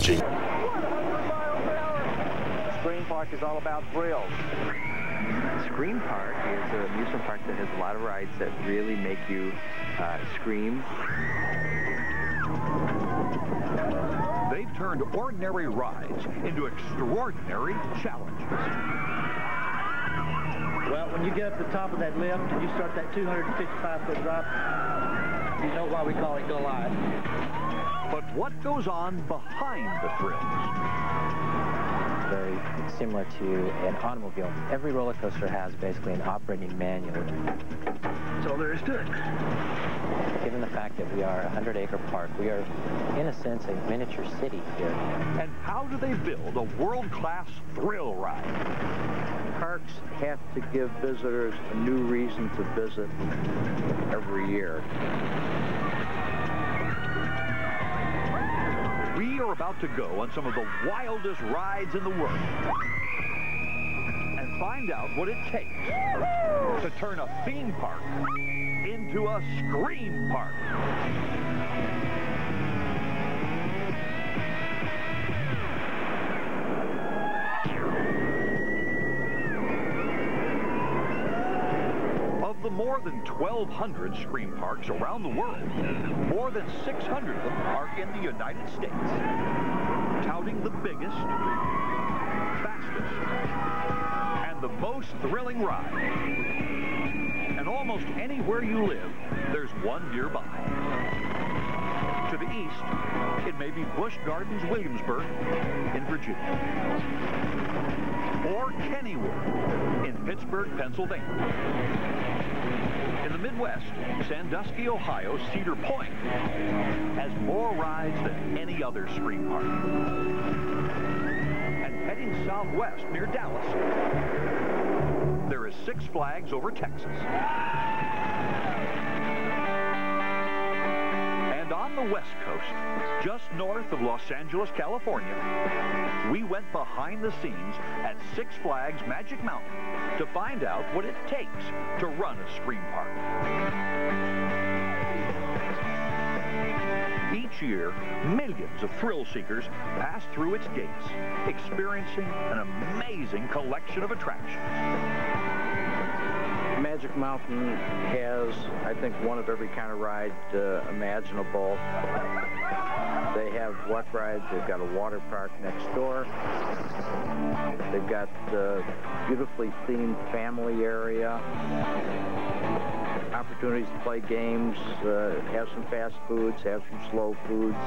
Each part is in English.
watching. Scream Park is all about thrills. Scream Park is an amusement park that has a lot of rides that really make you scream. They've turned ordinary rides into extraordinary challenges. Well, when you get up the top of that lift and you start that 255-foot drop, you know why we call it Goliath. But what goes on behind the thrills? Very similar to an automobile. Every roller coaster has basically an operating manual. That's all there is to it. Given the fact that we are a 100-acre park, we are, in a sense, a miniature city here. And how do they build a world-class thrill ride? Parks have to give visitors a new reason to visit every year. We are about to go on some of the wildest rides in the world and find out what it takes to turn a theme park into a scream park. Of the more than 1,200 Scream Parks around the world, more than 600 of them are in the United States, touting the biggest, fastest, and the most thrilling ride. And almost anywhere you live, there's one nearby. To the east, it may be Busch Gardens, Williamsburg in Virginia, or Kennywood in Pittsburgh, Pennsylvania. In the Midwest, Sandusky, Ohio, Cedar Point has more rides than any other Scream Park. And heading southwest near Dallas, there is Six Flags over Texas. And on the West Coast, just north of Los Angeles, California, we went behind the scenes at Six Flags Magic Mountain to find out what it takes to run a Scream Park. Each year, millions of thrill seekers pass through its gates, experiencing an amazing collection of attractions. Magic Mountain has, I think, one of every kind of ride imaginable. They have wet rides. They've got a water park next door. They've got a beautifully themed family area. Opportunities to play games, have some fast foods, have some slow foods.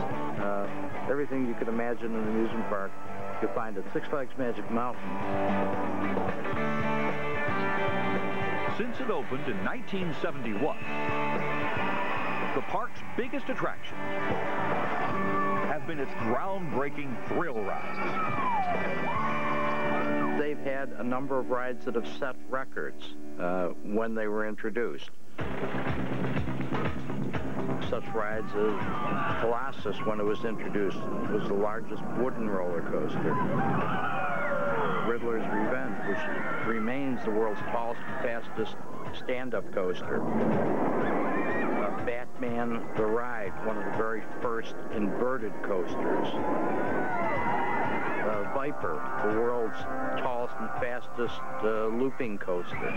Everything you could imagine in an amusement park, you'll find at Six Flags Magic Mountain. Since it opened in 1971, the park's biggest attractions have been its groundbreaking thrill rides. They've had a number of rides that have set records when they were introduced. Such rides as Colossus, when it was introduced, was the largest wooden roller coaster. Riddler's Revenge, which remains the world's tallest and fastest stand-up coaster. Batman the Ride, one of the very first inverted coasters. Viper, the world's tallest and fastest looping coaster.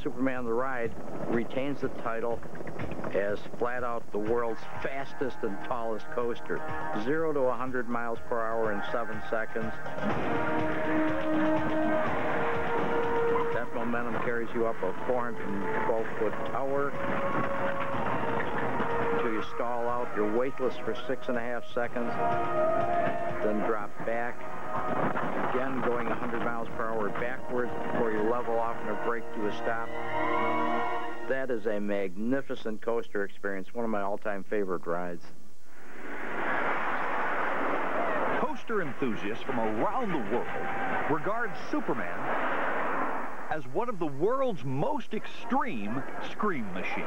Superman the Ride retains the title as flat out the world's fastest and tallest coaster. 0 to 100 miles per hour in 7 seconds. That momentum carries you up a 412-foot tower until you stall out. You're weightless for 6.5 seconds, then drop back. Again, going 100 miles per hour backwards before you level off and a brake to a stop. That is a magnificent coaster experience, one of my all-time favorite rides. Coaster enthusiasts from around the world regard Superman as one of the world's most extreme scream machines.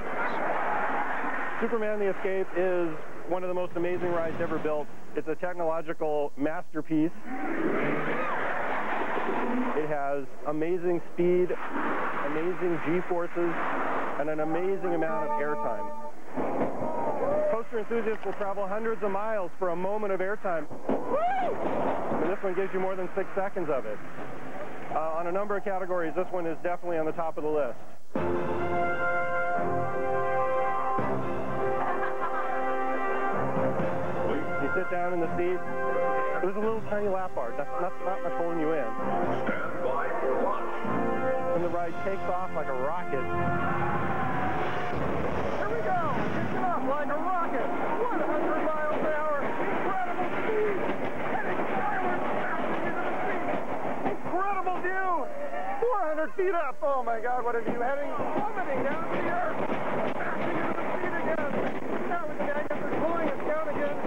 Superman the Escape is one of the most amazing rides ever built. It's a technological masterpiece. It has amazing speed, amazing G-forces, and an amazing amount of airtime. Coaster enthusiasts will travel hundreds of miles for a moment of airtime. And this one gives you more than 6 seconds of it. On a number of categories, this one is definitely on the top of the list. You sit down in the seat. There's a little tiny lap bar. That's not much holding you in. Stand by for launch. And the ride takes off like a rocket. Here we go. Taking off like a rocket. 100 miles an hour. Incredible speed. Heading skyward. Incredible view. 400 feet up. Oh my God, what a view. Heading, plummeting down to the earth. Crashing into the seat again. Now the magnets are pulling us down again.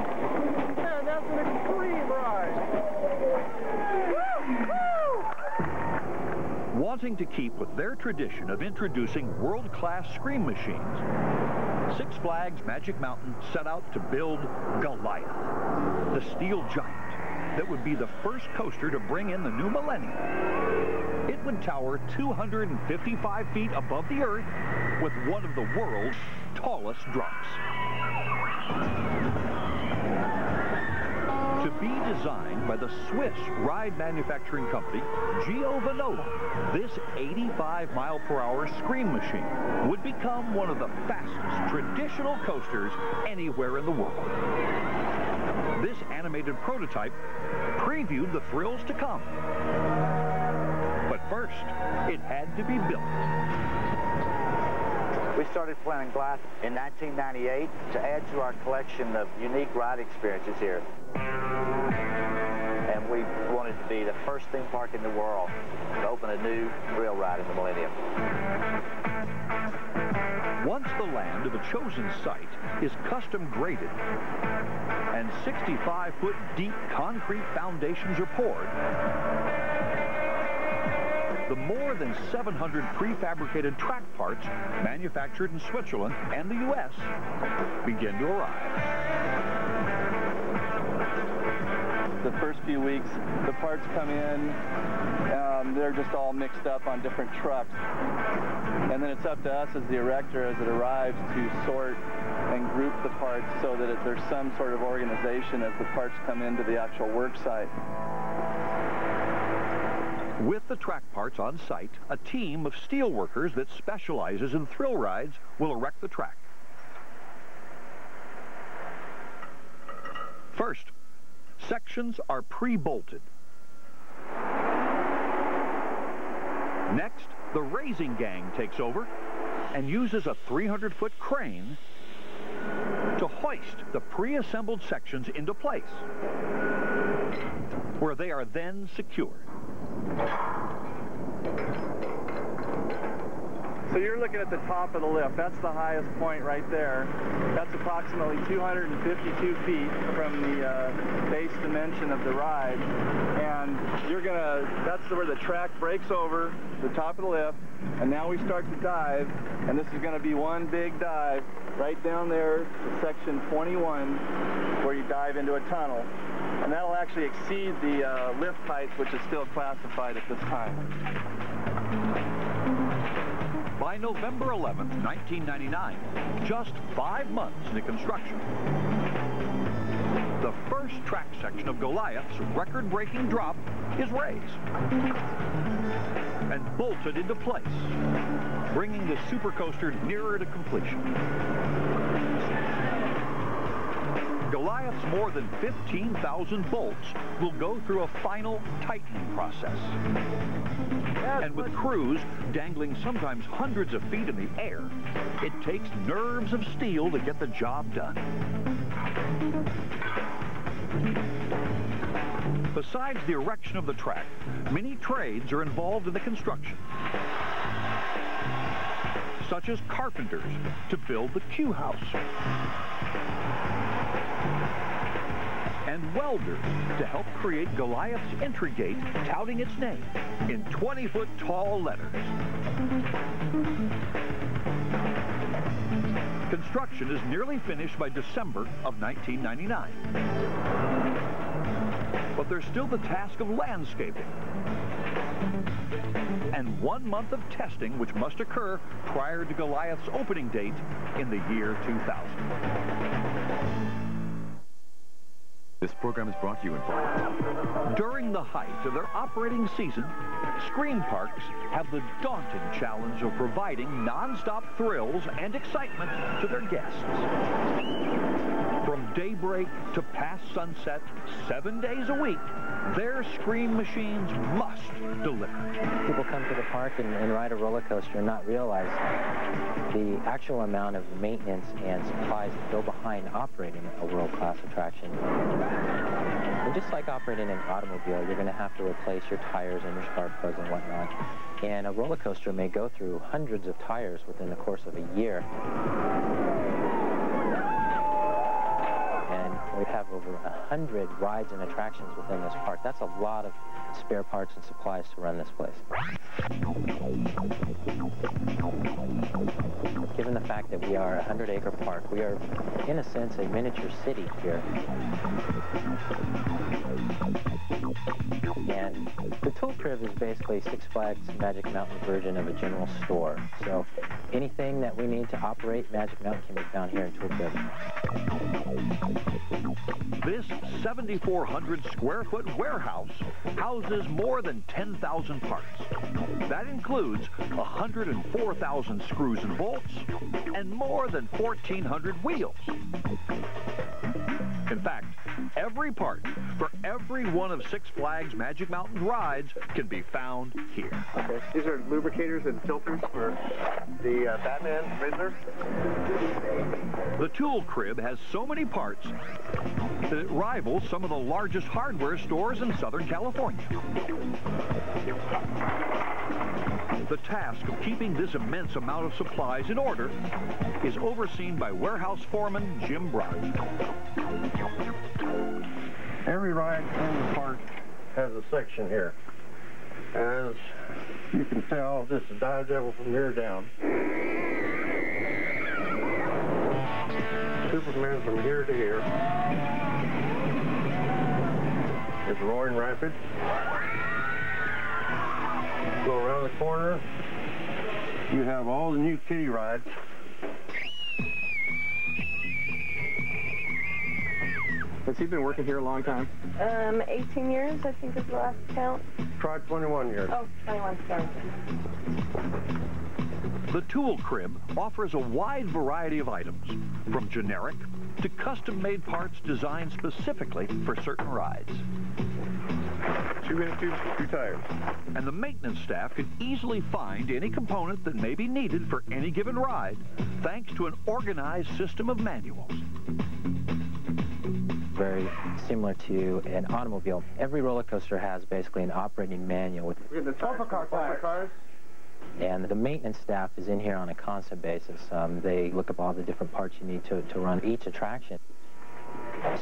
Man, that's an extreme ride. Woo! Woo! Wanting to keep with their tradition of introducing world-class Scream machines, Six Flags Magic Mountain set out to build Goliath, the steel giant that would be the first coaster to bring in the new millennium. It would tower 255 feet above the earth with one of the world's tallest drops. To be designed by the Swiss ride manufacturing company Giovanotto, this 85-mile-per-hour Scream machine would become one of the fastest traditional coasters anywhere in the world. This animated prototype previewed the thrills to come. But first, it had to be built. We started planning Goliath in 1998 to add to our collection of unique ride experiences here. And we wanted to be the first theme park in the world to open a new thrill ride in the Millennium. Once the land of a chosen site is custom graded and 65-foot deep concrete foundations are poured, the more than 700 prefabricated track parts manufactured in Switzerland and the U.S. begin to arrive. The first few weeks, the parts come in, they're just all mixed up on different trucks. And then it's up to us as the erector as it arrives to sort and group the parts so that there's some sort of organization as the parts come into the actual work site. With the track parts on site, a team of steel workers that specializes in thrill rides will erect the track. First, sections are pre-bolted. Next, the raising gang takes over and uses a 300-foot crane to hoist the pre-assembled sections into place, where they are then secured. So you're looking at the top of the lift. That's the highest point right there. That's approximately 252 feet from the base dimension of the ride. And that's where the track breaks over the top of the lift. And now we start to dive. And this is going to be one big dive right down there to section 21, where you dive into a tunnel. And that'll actually exceed the lift height, which is still classified at this time. By November 11th, 1999, just 5 months into construction, the first track section of Goliath's record-breaking drop is raised and bolted into place, bringing the supercoaster nearer to completion. Goliath's more than 15,000 bolts will go through a final tightening process. And with crews dangling sometimes hundreds of feet in the air, it takes nerves of steel to get the job done. Besides the erection of the track, many trades are involved in the construction, such as carpenters to build the Q house, and welders to help create Goliath's entry gate, touting its name in 20-foot tall letters. Construction is nearly finished by December of 1999. But there's still the task of landscaping and 1 month of testing which must occur prior to Goliath's opening date in the year 2000. This program is brought to you in part. During the height of their operating season, Scream Parks have the daunting challenge of providing non-stop thrills and excitement to their guests. From daybreak to past sunset, 7 days a week, their Scream machines must deliver. People come to the park and ride a roller coaster and not realize the actual amount of maintenance and supplies that go behind operating a world-class attraction. And just like operating an automobile, you're going to have to replace your tires and your spark plugs and whatnot. And a roller coaster may go through hundreds of tires within the course of a year. And we have over 100 rides and attractions within this park. That's a lot of spare parts and supplies to run this place. Given the fact that we are a 100-acre park, we are, in a sense, a miniature city here. And the Tool Crib is basically Six Flags Magic Mountain version of a general store. So anything that we need to operate Magic Mountain can be found here in Tool Crib. This 7,400 square foot warehouse houses more than 10,000 parts. That includes 104,000 screws and bolts and more than 1,400 wheels. In fact, every part for every one of Six Flags Magic Mountain rides can be found here. Okay, these are lubricators and filters for the Batman Riddlers. The Tool Crib has so many parts that it rivals some of the largest hardware stores in Southern California. The task of keeping this immense amount of supplies in order is overseen by warehouse foreman Jim Brock. Every ride in the park has a section here. As you can tell, this is Dive Devil from here down. Superman from here to here. It's Roaring Rapids. Go around the corner. You have all the new kiddie rides. Has he been working here a long time? 18 years, I think is the last count. Tried 21 years. Oh, 21, sorry. The Tool Crib offers a wide variety of items, from generic to custom-made parts designed specifically for certain rides. 2 inner tubes, 2 tires. And the maintenance staff can easily find any component that may be needed for any given ride, thanks to an organized system of manuals. Very similar to an automobile. Every roller coaster has basically an operating manual with the cars. And the maintenance staff is in here on a constant basis. They look up all the different parts you need to run each attraction.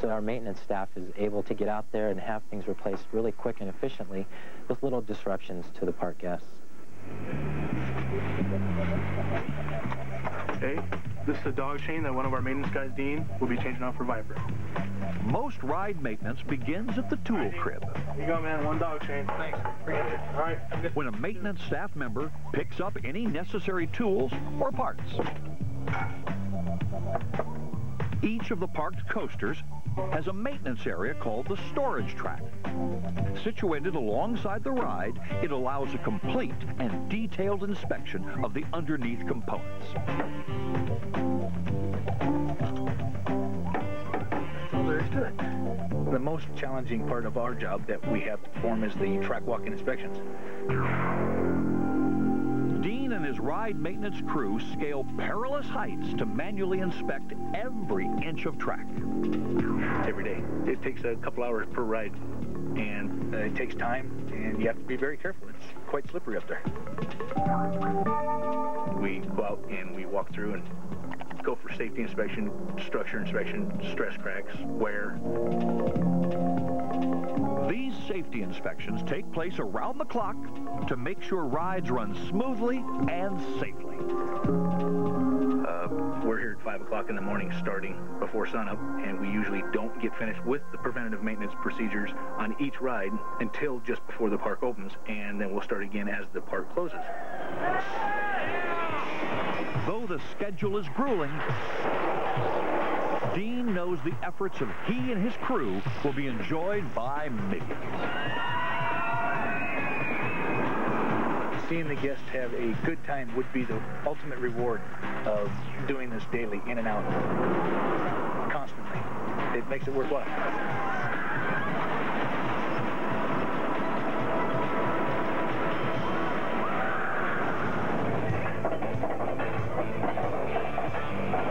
So our maintenance staff is able to get out there and have things replaced really quick and efficiently with little disruptions to the park guests. Hey, this is a dog chain that one of our maintenance guys, Dean, will be changing out for Viper. Most ride maintenance begins at the Tool Crib. Here you go, man. One dog chain. Thanks. Appreciate it. All right. When a maintenance staff member picks up any necessary tools or parts. Each of the parked coasters has a maintenance area called the storage track. Situated alongside the ride, it allows a complete and detailed inspection of the underneath components. Well, there's to it. The most challenging part of our job that we have to perform is the track walking inspections. Dean and his ride maintenance crew scale perilous heights to manually inspect every inch of track. Every day. It takes a couple hours per ride, and it takes time, and you have to be very careful. It's quite slippery up there. We go out and we walk through and go for safety inspection, structure inspection, stress cracks, wear. These safety inspections take place around the clock to make sure rides run smoothly and safely. We're here at 5 o'clock o'clock in the morning starting before sunup, and we usually don't get finished with the preventative maintenance procedures on each ride until just before the park opens, and then we'll start again as the park closes. Though the schedule is grueling, Dean knows the efforts of he and his crew will be enjoyed by millions. Seeing the guests have a good time would be the ultimate reward of doing this daily, in and out, constantly. It makes it worthwhile.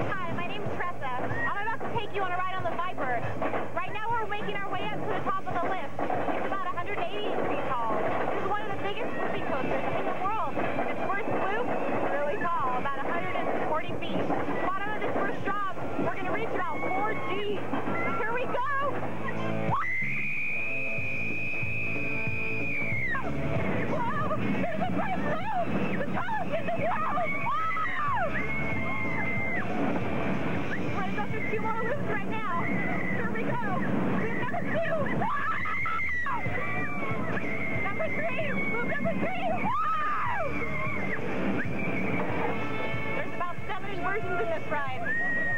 Hi, my name's Tressa. I'm about to take you on a ride on the Viper. Right now we're making our way up to the top of the lift. It's about 180 feet tall. This is one of the biggest looping coasters in the world. Its first loop is really tall, about 140 feet. Bottom of this first drop, we're going to reach about 4 Gs. Here we go! Whoa! There's a first loop! The tallest in the world! Wow! We're going to go through 2 more loops right now. Here we go. Loop number 2. Wow! Number 3. Loop number 3. Wow! There's about 7 versions in this ride.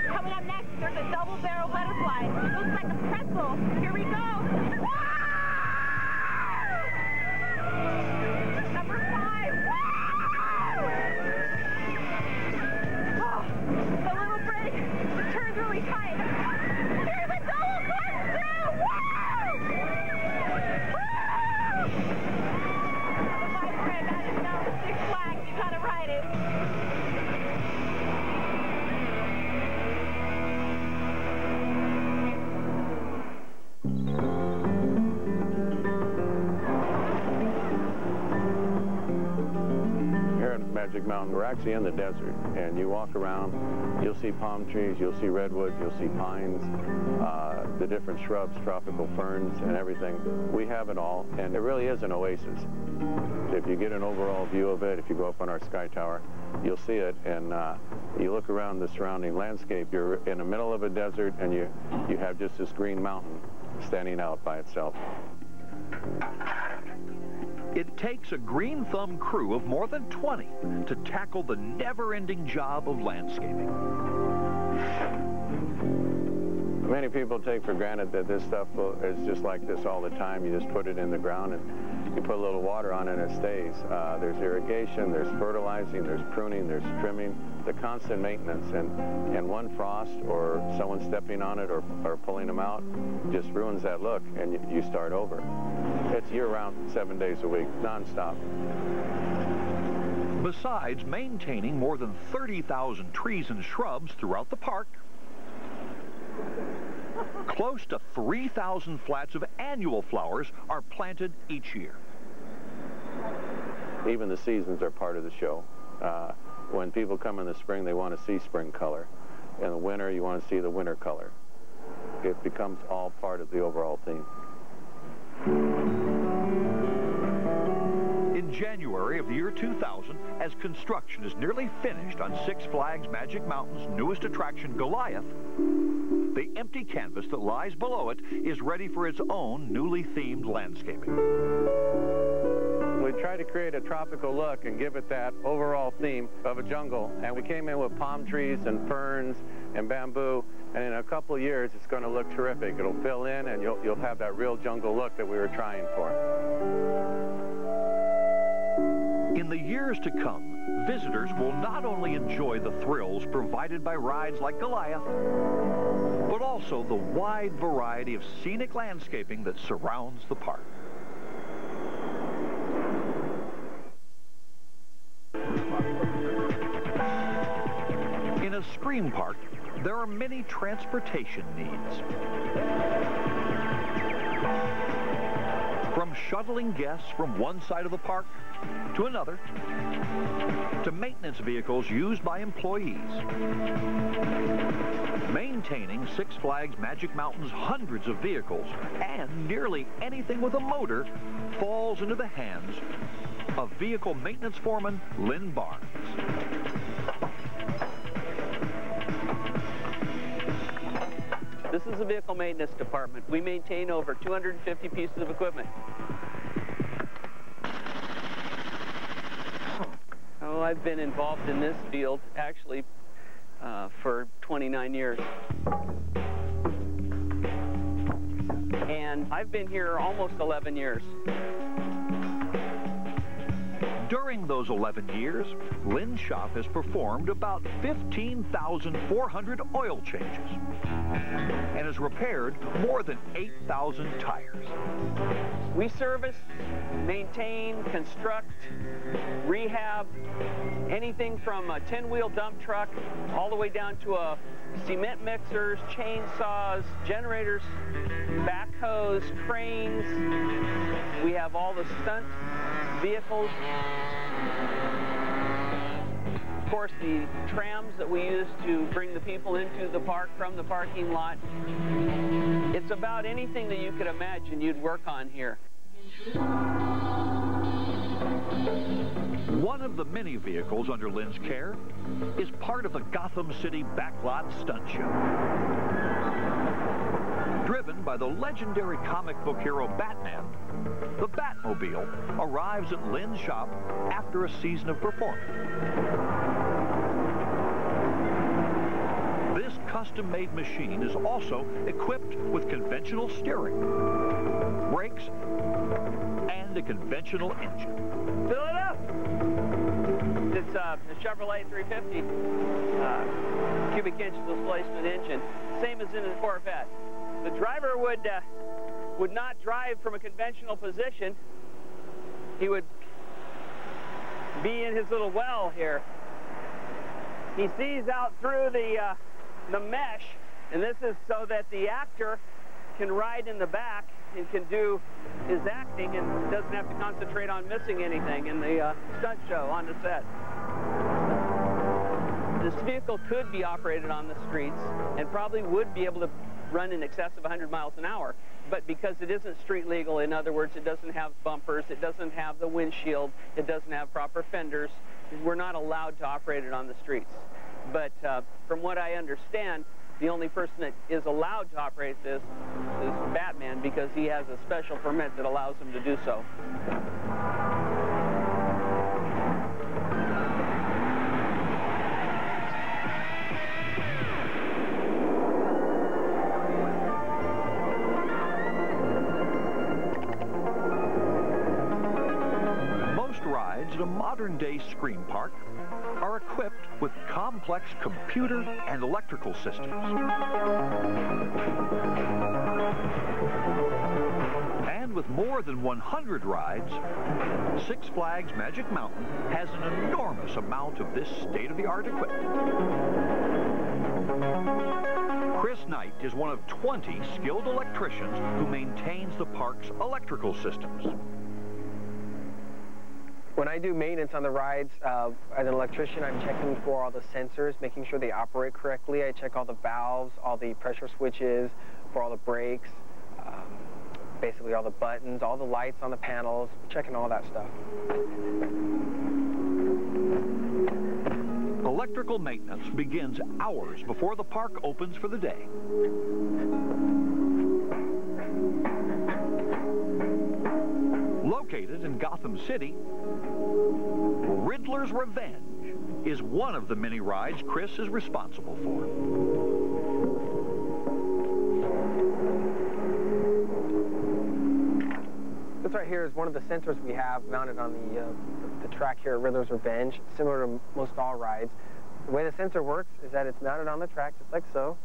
Coming up next, there's a double barrel butterfly. It looks like a pretzel. Here we go. Wow! Number 5. Wow! Oh, a little break. The turn's really tight. There's a double corkscrew! Wow! Wow! My friend, that is now the Six Flags. You gotta ride it. Here at Magic Mountain, we're actually in the desert, and you walk around, you'll see palm trees, you'll see redwoods, you'll see pines, the different shrubs, tropical ferns, and everything. We have it all, and it really is an oasis. If you get an overall view of it, if you go up on our sky tower, you'll see it, and you look around the surrounding landscape, you're in the middle of a desert, and you have just this green mountain standing out by itself. It takes a green thumb crew of more than 20 to tackle the never-ending job of landscaping. Many people take for granted that this stuff is just like this all the time. You just put it in the ground and you put a little water on it and it stays. There's irrigation, there's fertilizing, there's pruning, there's trimming, the constant maintenance. And one frost or someone stepping on it or pulling them out just ruins that look, and you start over. It's year-round, 7 days a week, non-stop. Besides maintaining more than 30,000 trees and shrubs throughout the park, close to 3,000 flats of annual flowers are planted each year. Even the seasons are part of the show. When people come in the spring, they want to see spring color. In the winter, you want to see the winter color. It becomes all part of the overall theme. In January of the year 2000, as construction is nearly finished on Six Flags Magic Mountain's newest attraction, Goliath, the empty canvas that lies below it is ready for its own newly themed landscaping. We tried to create a tropical look and give it that overall theme of a jungle, and we came in with palm trees and ferns and bamboo, and in a couple of years it's going to look terrific. It'll fill in and you'll have that real jungle look that we were trying for. In the years to come, visitors will not only enjoy the thrills provided by rides like Goliath, but also the wide variety of scenic landscaping that surrounds the park. In a Scream Park, there are many transportation needs. From shuttling guests from one side of the park to another, to maintenance vehicles used by employees. Maintaining Six Flags Magic Mountain's hundreds of vehicles and nearly anything with a motor falls into the hands of vehicle maintenance foreman Lynn Barnes. This is the vehicle maintenance department. We maintain over 250 pieces of equipment. Oh, I've been involved in this field, actually, for 29 years. And I've been here almost 11 years. During those 11 years, Lynn's shop has performed about 15,400 oil changes and has repaired more than 8,000 tires. We service, maintain, construct, rehab, anything from a 10-wheel dump truck all the way down to cement mixers, chainsaws, generators, backhoes, cranes. We have all the stunt vehicles. Of course, the trams that we use to bring the people into the park from the parking lot. It's about anything that you could imagine you'd work on here. One of the many vehicles under Lynn's care is part of the Gotham City Backlot Stunt Show. Driven by the legendary comic book hero Batman, the Batmobile arrives at Lynn's shop after a season of performance. This custom-made machine is also equipped with conventional steering, brakes, and a conventional engine. Fill it up! It's a Chevrolet 350 cubic inch displacement engine, same as in the Corvette. The driver would not drive from a conventional position. He would be in his little well here. He sees out through the mesh, and this is so that the actor can ride in the back and can do his acting and doesn't have to concentrate on missing anything in the stunt show on the set. This vehicle could be operated on the streets and probably would be able to run in excess of 100 miles an hour, but because it isn't street legal, in other words, it doesn't have bumpers, it doesn't have the windshield, it doesn't have proper fenders, we're not allowed to operate it on the streets. But from what I understand, the only person that is allowed to operate this is Batman, because he has a special permit that allows him to do so. At a modern-day Scream Park are equipped with complex computer and electrical systems. And with more than 100 rides, Six Flags Magic Mountain has an enormous amount of this state-of-the-art equipment. Chris Knight is one of 20 skilled electricians who maintains the park's electrical systems. When I do maintenance on the rides, as an electrician, I'm checking for all the sensors, making sure they operate correctly. I check all the valves, all the pressure switches, for all the brakes, basically all the buttons, all the lights on the panels, checking all that stuff. Electrical maintenance begins hours before the park opens for the day. Located in Gotham City, Riddler's Revenge is one of the many rides Chris is responsible for. This right here is one of the sensors we have mounted on the track here at Riddler's Revenge, similar to most all rides. The way the sensor works is that it's mounted on the track just like so.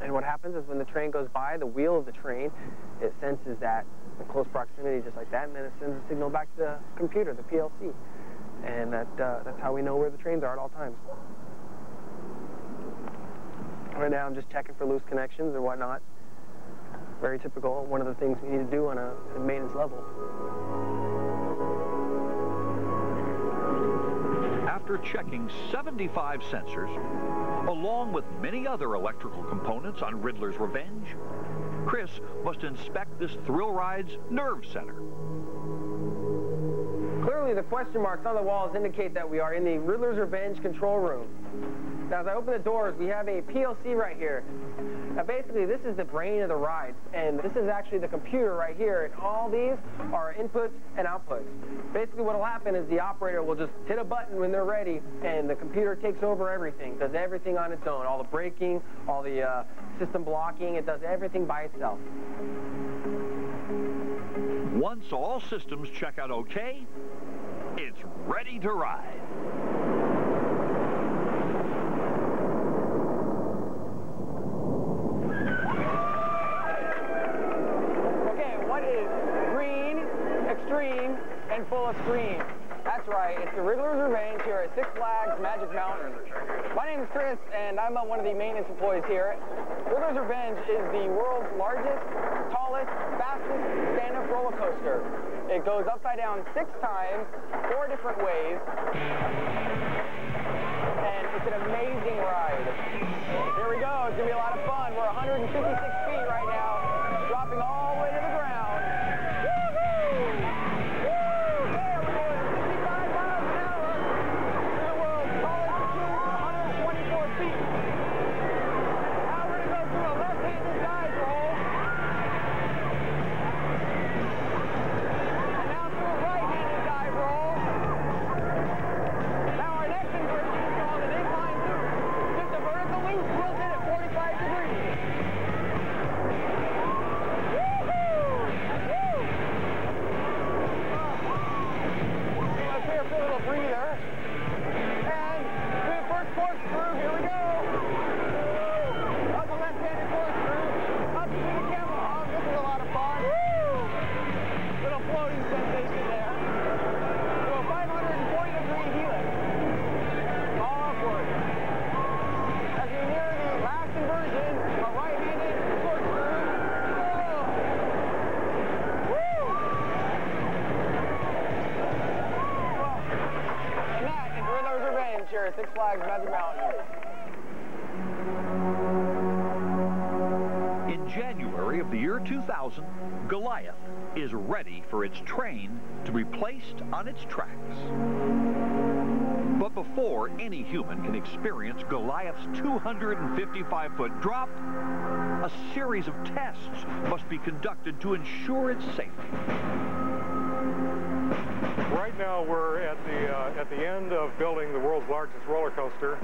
And what happens is when the train goes by, the wheel of the train, it senses that in close proximity just like that, and then it sends a signal back to the computer, the PLC. And that's how we know where the trains are at all times. Right now I'm just checking for loose connections or whatnot. Very typical, one of the things we need to do on a maintenance level. After checking 75 sensors, along with many other electrical components on Riddler's Revenge, Chris must inspect this thrill ride's nerve center. Clearly, the question marks on the walls indicate that we are in the Riddler's Revenge control room. Now, as I open the doors, we have a PLC right here. Now, basically, this is the brain of the ride, and this is actually the computer right here, and all these are inputs and outputs. Basically, what will happen is the operator will just hit a button when they're ready, and the computer takes over everything, does everything on its own, all the braking, all the system blocking, it does everything by itself. Once all systems check out okay, it's ready to ride. Extreme and full of scream. That's right, it's the Riddler's Revenge here at Six Flags Magic Mountain. My name is Chris, and I'm one of the maintenance employees here. Riddler's Revenge is the world's largest, tallest, fastest stand-up roller coaster. It goes upside down 6 times, 4 different ways, and it's an amazing ride. Here we go, it's going to be a lot of fun. We're 156 feet right now, dropping all the way to the ground. Six Flags Magic Mountain. In January of the year 2000, Goliath is ready for its train to be placed on its tracks. But before any human can experience Goliath's 255-foot drop, a series of tests must be conducted to ensure its safety. Right now we're at the end of building the world's largest roller coaster.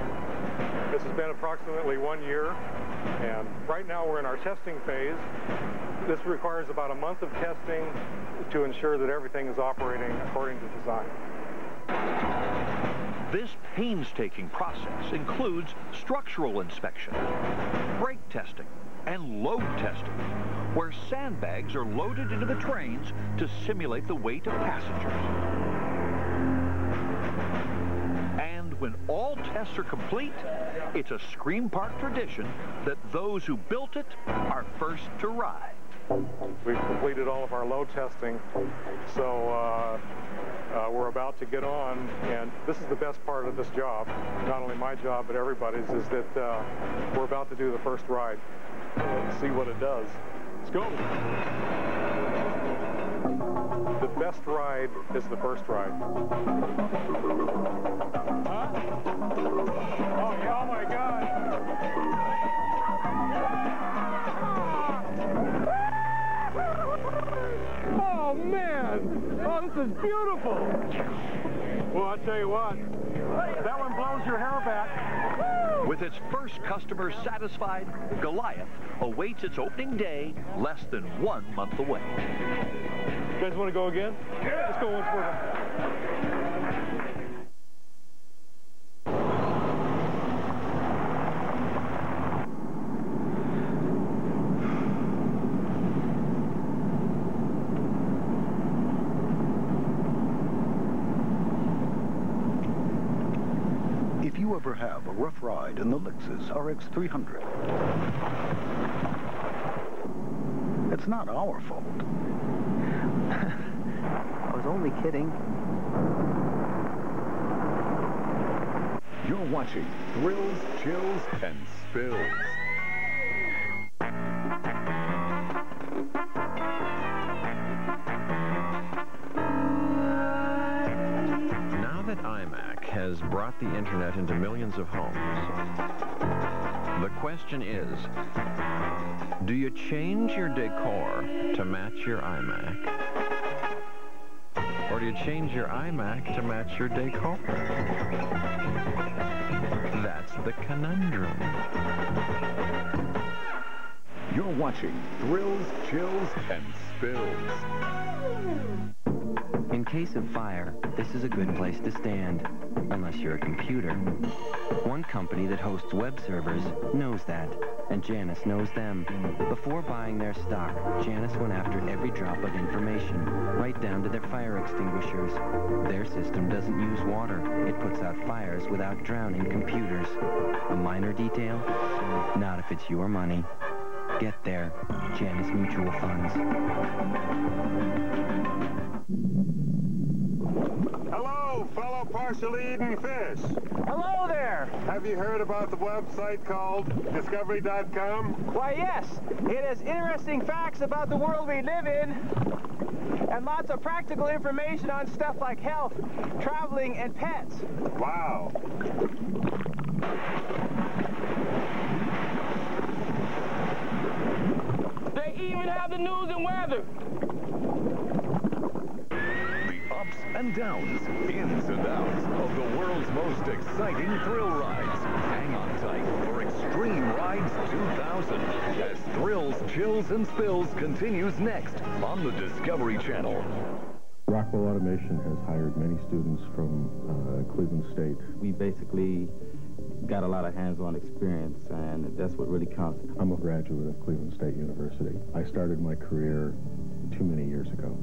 This has been approximately 1 year, and right now we're in our testing phase. This requires about a month of testing to ensure that everything is operating according to design. This painstaking process includes structural inspection, brake testing, and load testing, where sandbags are loaded into the trains to simulate the weight of passengers. And when all tests are complete, it's a Scream Park tradition that those who built it are first to ride. We've completed all of our load testing, so we're about to get on, and this is the best part of this job, not only my job but everybody's, is that we're about to do the first ride. Let's see what it does. Let's go. The best ride is the first ride. Huh? Oh, yeah, oh my God. Oh, man. Oh, this is beautiful. Well, I'll tell you what. That one blows your hair back. With its first customers satisfied, Goliath awaits its opening day less than 1 month away. You guys want to go again? Yeah. Let's go once more. If you ever have a rough ride in the Lexus RX 300, it's not our fault. I was only kidding. You're watching Thrills, Chills, and Spills. has brought the internet into millions of homes. The question is, do you change your decor to match your iMac? Or do you change your iMac to match your decor? That's the conundrum. You're watching Thrills, Chills, and Spills. In case of fire, this is a good place to stand, unless you're a computer. One company that hosts web servers knows that, and Janus knows them. Before buying their stock, Janus went after every drop of information, right down to their fire extinguishers. Their system doesn't use water. It puts out fires without drowning computers. A minor detail? Not if it's your money. Get there. Janus Mutual Funds. Hello, fellow partially eaten fish. Hello there. Have you heard about the website called Discovery.com? Why, yes. It has interesting facts about the world we live in and lots of practical information on stuff like health, traveling, and pets. Wow. They even have the news and weather. Ups and downs, ins and outs of the world's most exciting thrill rides. Hang on tight for Extreme Rides 2000 as Thrills, Chills, and Spills continues next on the Discovery Channel. Rockwell Automation has hired many students from Cleveland State. We basically got a lot of hands-on experience, and that's what really counts. I'm a graduate of Cleveland State University. I started my career too many years ago.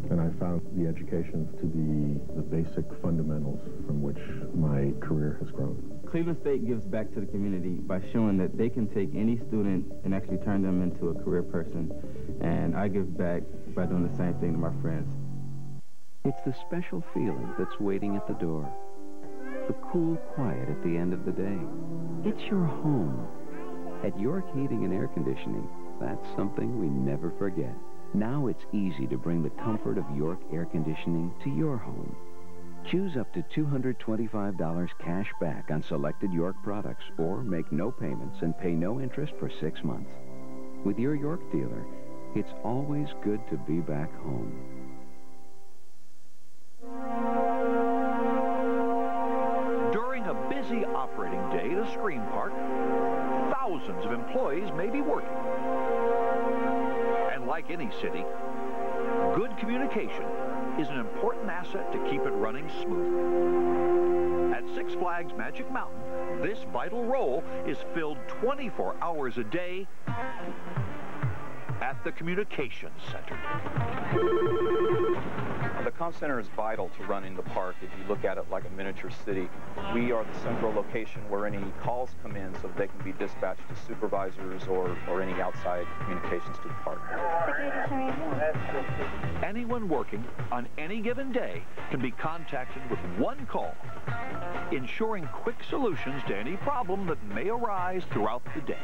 And I found the education to be the basic fundamentals from which my career has grown. Cleveland State gives back to the community by showing that they can take any student and actually turn them into a career person. And I give back by doing the same thing to my friends. It's the special feeling that's waiting at the door. The cool quiet at the end of the day. It's your home. At York Heating and Air Conditioning, that's something we never forget. Now it's easy to bring the comfort of York air conditioning to your home. Choose up to $225 cash back on selected York products, or make no payments and pay no interest for 6 months. With your York dealer, it's always good to be back home. During a busy operating day at a Scream Park, thousands of employees may be working. And like any city, good communication is an important asset to keep it running smoothly. At Six Flags Magic Mountain, this vital role is filled 24 hours a day at the Communications Center. The comm center is vital to running the park. If you look at it like a miniature city, we are the central location where any calls come in so that they can be dispatched to supervisors or any outside communications to the park. Anyone working on any given day can be contacted with one call, ensuring quick solutions to any problem that may arise throughout the day.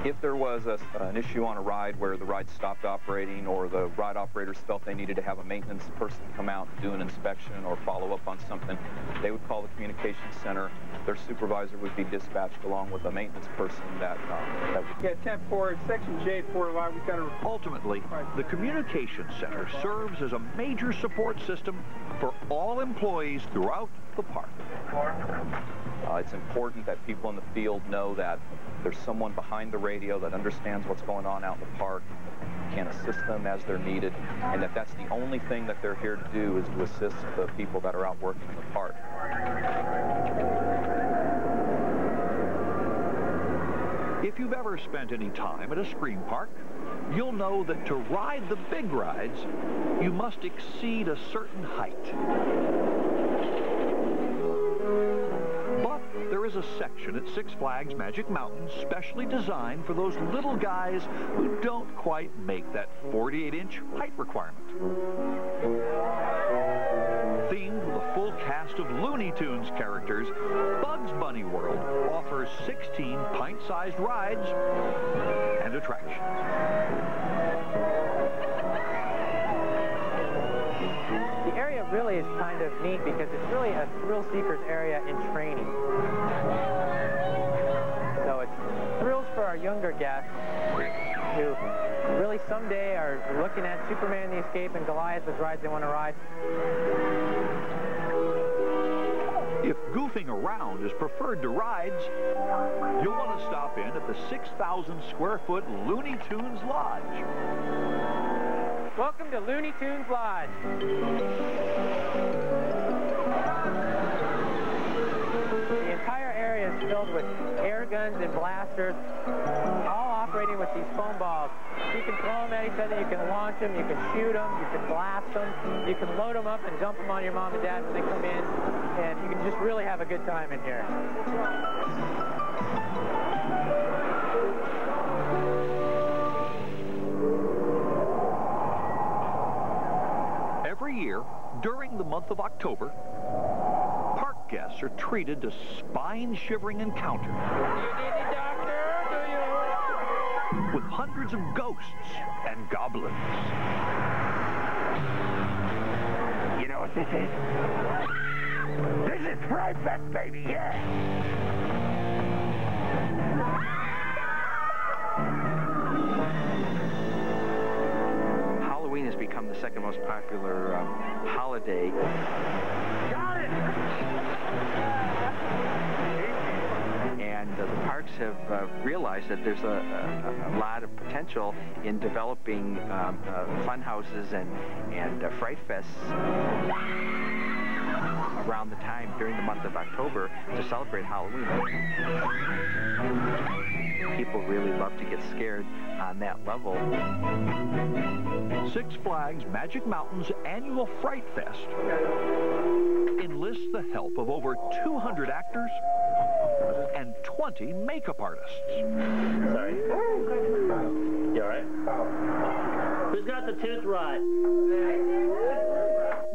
If there was an issue on a ride where the ride stopped operating, or the ride operators felt they needed to have a maintenance person come out and do an inspection or follow up on something, they would call the communications center. Their supervisor would be dispatched along with a maintenance person that would... Yeah, 10-4, Section J, 4-5, we kind of... Ultimately, the Communications Center serves as a major support system for all employees throughout the park. It's important that people in the field know that there's someone behind the radio that understands what's going on out in the park, can assist them as they're needed, and that's the only thing that they're here to do, is to assist the people that are out working in the park. If you've ever spent any time at a Scream Park, you'll know that to ride the big rides, you must exceed a certain height. But there is a section at Six Flags Magic Mountain specially designed for those little guys who don't quite make that 48-inch height requirement. Themed with a full cast of Looney Tunes characters, Bugs Bunny World offers 16 pint-sized rides and attractions. The area really is kind of neat because it's really a thrill seeker's area in training. So it's thrills for our younger guests who really someday are looking at Superman the Escape and Goliath as rides they want to ride. If goofing around is preferred to rides, you'll want to stop in at the 6,000 square foot Looney Tunes Lodge. Welcome to Looney Tunes Lodge. The entire area is filled with air guns and blasters, all operating with these foam balls. You can throw them at each other, you can launch them, you can shoot them, you can blast them, you can load them up and dump them on your mom and dad when they come in, and you can just really have a good time in here. Every year, during the month of October, park guests are treated to spine-shivering encounters with hundreds of ghosts and goblins. You know what this is? This is Fright Fest, baby, yeah! Halloween has become the second most popular holiday. Got it! And the parks have realized that there's a lot of potential in developing fun houses and Fright Fests around the time during the month of October to celebrate Halloween. People really love to get scared on that level. Six Flags Magic Mountain's annual Fright Fest enlists the help of over 200 actors and 20 makeup artists. Sorry. You all right? Who's got the tooth rot?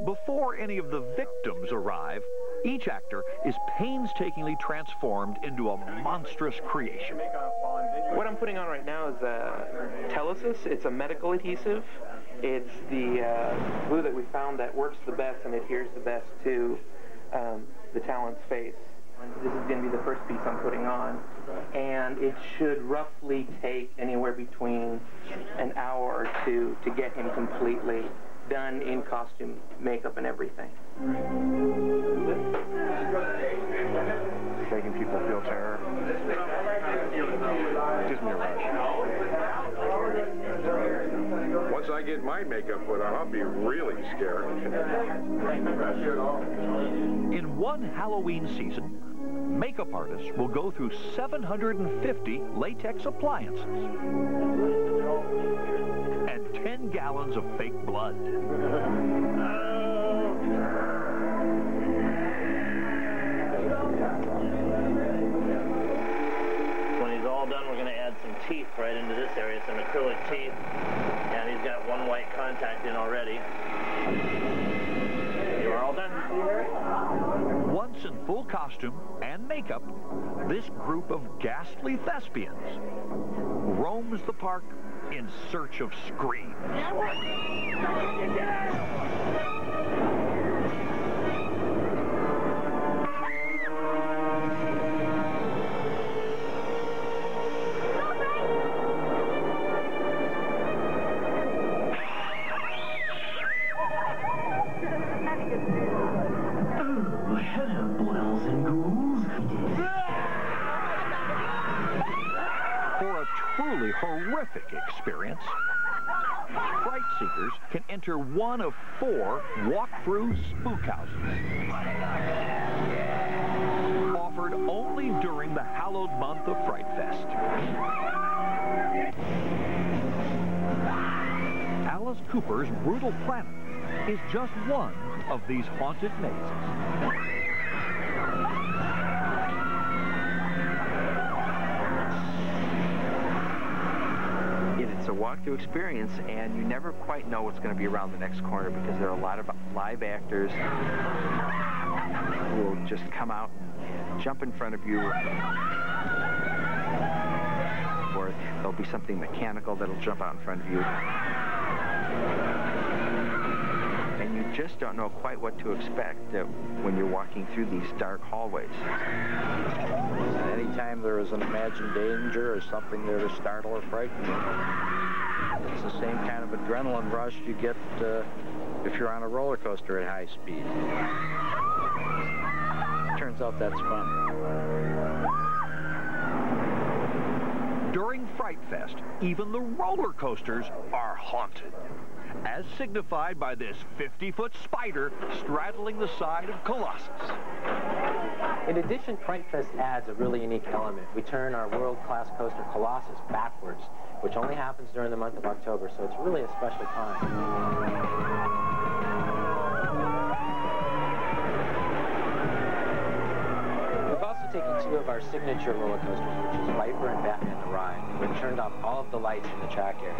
Before any of the victims arrive, each actor is painstakingly transformed into a monstrous creation. What I'm putting on right now is Telesis. It's a medical adhesive. It's the glue that we found that works the best and adheres the best to the talent's face. This is going to be the first piece I'm putting on, and it should roughly take anywhere between an hour or two to get him completely done in costume, makeup, and everything. Making people feel terror. Gives me a rush. Once I get my makeup put on, I'll be really scared. In one Halloween season, makeup artists will go through 750 latex appliances and 10 gallons of fake blood. When he's all done, we're going to add some teeth right into this area, some acrylic teeth. And he's got one white contact in already. You are all done. Once in full costume and makeup, this group of ghastly thespians roams the park in search of screams. Truly horrific experience, Fright Seekers can enter one of 4 walk-through spook houses, offered only during the hallowed month of Fright Fest. Alice Cooper's Brutal Planet is just one of these haunted mazes. It's a walk-through experience, and you never quite know what's going to be around the next corner because there are a lot of live actors who will just come out and jump in front of you, or there'll be something mechanical that'll jump out in front of you. And you just don't know quite what to expect when you're walking through these dark hallways. Anytime there is an imagined danger or something there to startle or frighten you, it's the same kind of adrenaline rush you get if you're on a roller coaster at high speed. Turns out that's fun. During Fright Fest, even the roller coasters are haunted, as signified by this 50-foot spider straddling the side of Colossus. In addition, Fright Fest adds a really unique element. We turn our world-class coaster Colossus backwards, which only happens during the month of October, so it's really a special time. Taking two of our signature roller coasters, which is Viper and Batman the Ride. We've turned off all of the lights in the track area.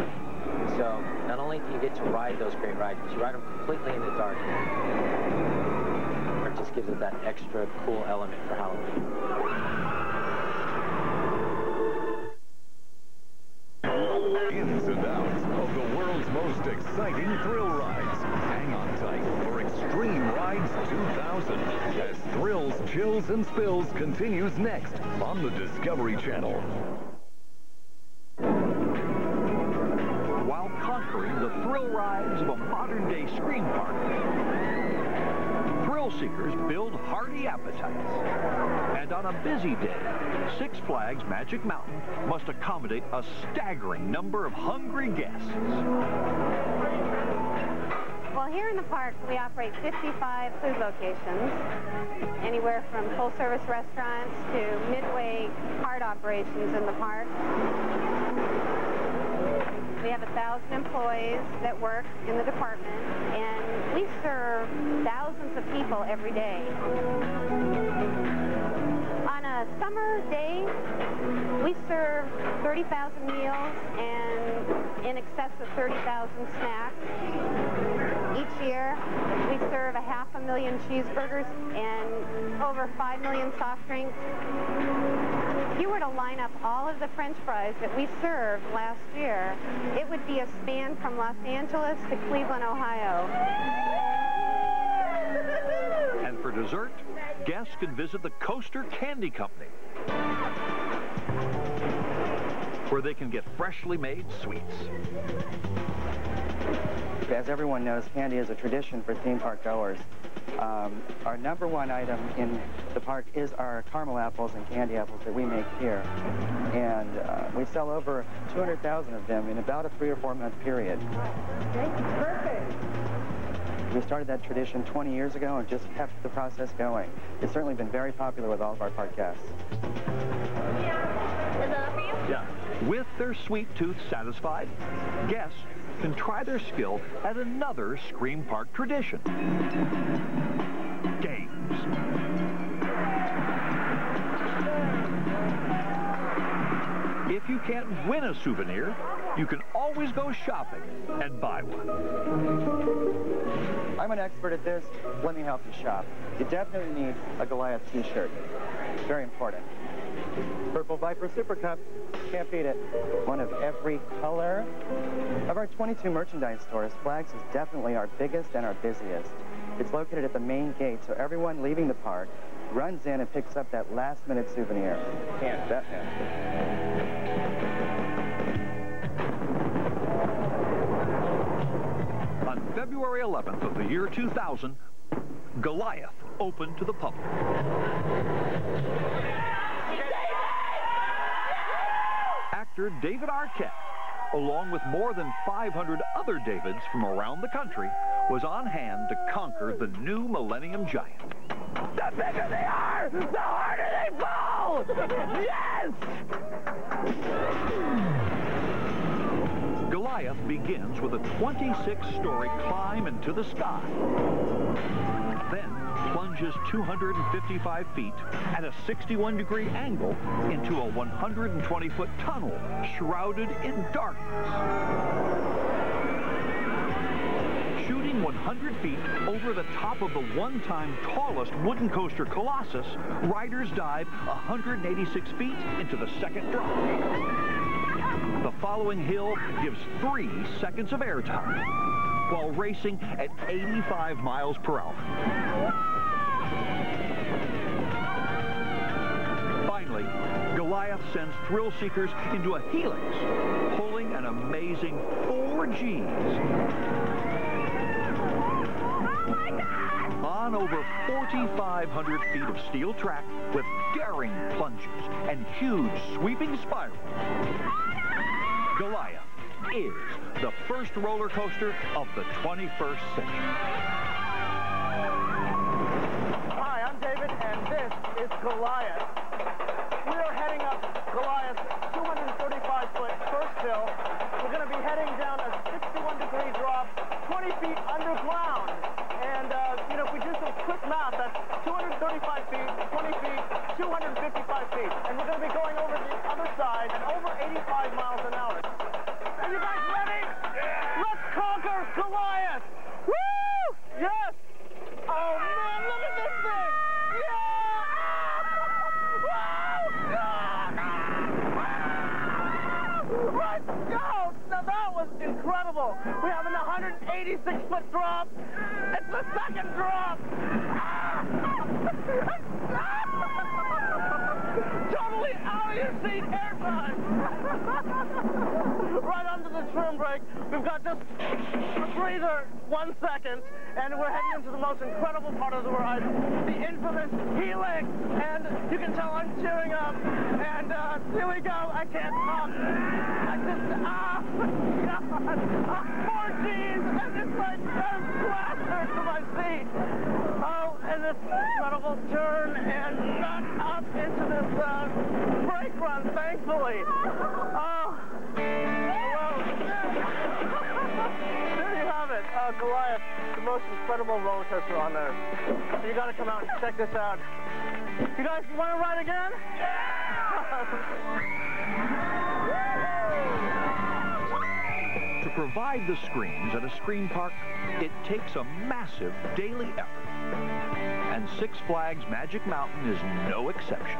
So not only do you get to ride those great rides, but you ride them completely in the dark. It just gives it that extra cool element for Halloween. Ins and outs of the world's most exciting thrill rides. Hang on tight for Extreme Rides 2000 as Thrills, Chills, and Spills continues next on the Discovery Channel. While conquering the thrill rides of a modern-day screen park, thrill seekers build hearty appetites. And on a busy day, Six Flags Magic Mountain must accommodate a staggering number of hungry guests. Well, here in the park, we operate 55 food locations, anywhere from full-service restaurants to midway cart operations in the park. We have 1,000 employees that work in the department, and we serve thousands of people every day. On a summer day, we serve 30,000 meals and in excess of 30,000 snacks. Each year, we serve 500,000 cheeseburgers and over 5 million soft drinks. If you were to line up all of the French fries that we served last year, it would be a span from Los Angeles to Cleveland, Ohio. And for dessert, guests can visit the Coaster Candy Company, where they can get freshly made sweets. As everyone knows, candy is a tradition for theme park goers. Our number one item in the park is our caramel apples and candy apples that we make here. And we sell over 200,000 of them in about a 3 or 4 month period. Perfect. We started that tradition 20 years ago and just kept the process going. It's certainly been very popular with all of our park guests. Is that for you? Yeah. With their sweet tooth satisfied, guests can try their skill at another Scream Park tradition. Games. If you can't win a souvenir, you can always go shopping and buy one. I'm an expert at this. Let me help you shop. You definitely need a Goliath t-shirt. Very important. Purple Viper Super Cup. Can't beat it. One of every color. Of our 22 merchandise stores, Flags is definitely our biggest and our busiest. It's located at the main gate, so everyone leaving the park runs in and picks up that last-minute souvenir. Can't bet him. On February 11th of the year 2000, Goliath opened to the public. Actor David Arquette, along with more than 500 other Davids from around the country, was on hand to conquer the new Millennium Giant. The bigger they are, the harder they fall! Yes! Goliath begins with a 26-story climb into the sky. Then plunges 255 feet at a 61-degree angle into a 120-foot tunnel shrouded in darkness. Shooting 100 feet over the top of the one-time tallest wooden coaster Colossus, riders dive 186 feet into the second drop. The following hill gives 3 seconds of airtime. while racing at 85 miles per hour. Finally, Goliath sends thrill seekers into a helix, pulling an amazing 4 Gs. On over 4,500 feet of steel track with daring plunges and huge sweeping spirals, Goliath is the first roller coaster of the 21st century. Hi, I'm David, and this is Goliath. We are heading up Goliath's 235-foot first hill. We're going to be heading down a 61-degree drop, 20 feet underground. And, you know, if we do some quick math, that's 235 feet, 20 feet, 255 feet. And we're going to be going over the other side at over 85 miles an hour. Are you guys ready? Yeah. Let's conquer Goliath! Woo! Yes! Oh, man, look at this thing! Let's go! Now that was incredible. We have an 186-foot drop. It's the second drop. Totally out of your seat airtime. Right under the trim brake. We've got just a breather, 1 second, and we're heading into the most incredible part of the ride, the infamous helix. And you can tell I'm cheering up. And here we go. I can't talk. I just, God. 4 Gs, and it's like a blaster to my seat. Oh, and this incredible turn, and got up into this brake run, thankfully. Oh, well, there you have it. Goliath, the most incredible roller coaster on Earth. You got to come out and check this out. You guys want to ride again? Yeah! To provide the screens at a screen park, it takes a massive daily effort. And Six Flags Magic Mountain is no exception.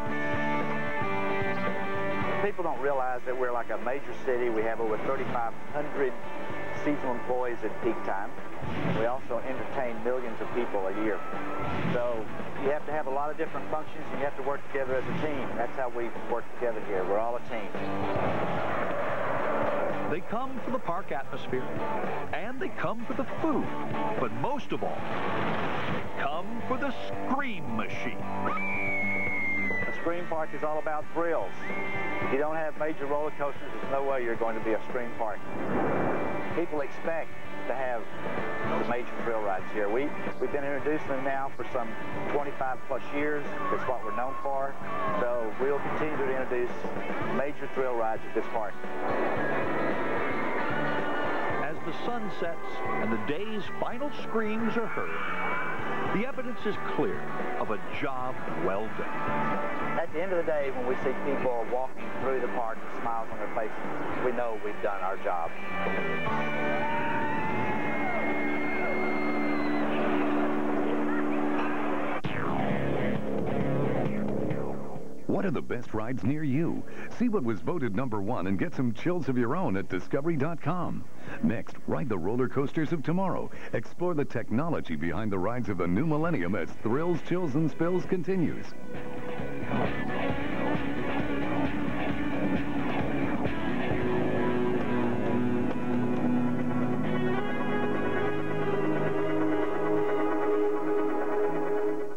People don't realize that we're like a major city. We have over 3,500 seasonal employees at peak time. We also entertain millions of people a year. So you have to have a lot of different functions, and you have to work together as a team. That's how we work together here. We're all a team. They come for the park atmosphere, and they come for the food. But most of all, come for the Scream Machine. A Scream Park is all about thrills. If you don't have major roller coasters, there's no way you're going to be a Scream Park. People expect to have the major thrill rides here. We've been introducing them now for some 25-plus years. It's what we're known for. So we'll continue to introduce major thrill rides at this park. As the sun sets and the day's final screams are heard, the evidence is clear of a job well done. At the end of the day, when we see people walking through the park with smiles on their faces, we know we've done our job. What are the best rides near you? See what was voted #1 and get some chills of your own at Discovery.com. Next, ride the roller coasters of tomorrow. Explore the technology behind the rides of the new millennium as Thrills, Chills, and Spills continues.